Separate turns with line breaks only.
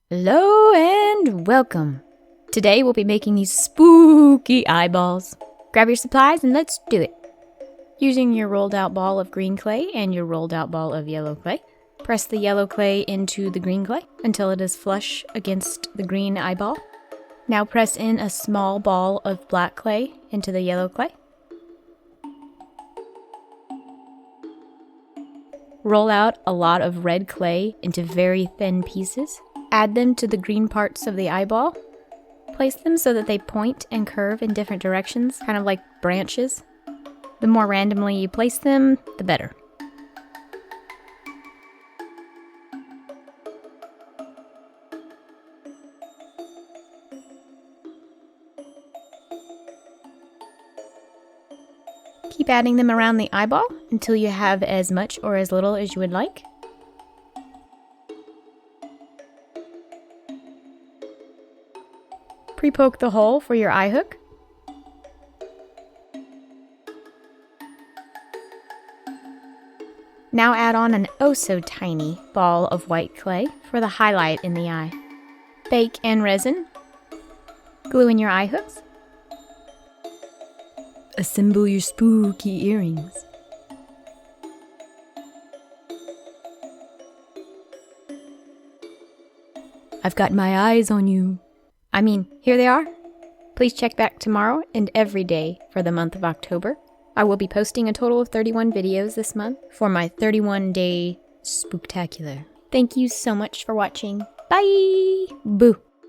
Hello and welcome. Today we'll be making these spooky eyeballs. Grab your supplies and let's do it. Using your rolled out ball of green clay and your rolled out ball of yellow clay, press the yellow clay into the green clay until it is flush against the green eyeball. Now press in a small ball of black clay into the yellow clay. Roll out a lot of red clay into very thin pieces. Add them to the green parts of the eyeball. Place them so that they point and curve in different directions, kind of like branches. The more randomly you place them, the better. Keep adding them around the eyeball until you have as much or as little as you would like. Pre-poke the hole for your eye hook. Now add on an oh-so-tiny ball of white clay for the highlight in the eye. Bake and resin. Glue in your eye hooks. Assemble your spooky earrings. I've got my eyes on you. Here they are. Please check back tomorrow and every day for the month of October. I will be posting a total of 31 videos this month for my 31-day spooktacular. Thank you so much for watching. Bye! Boo!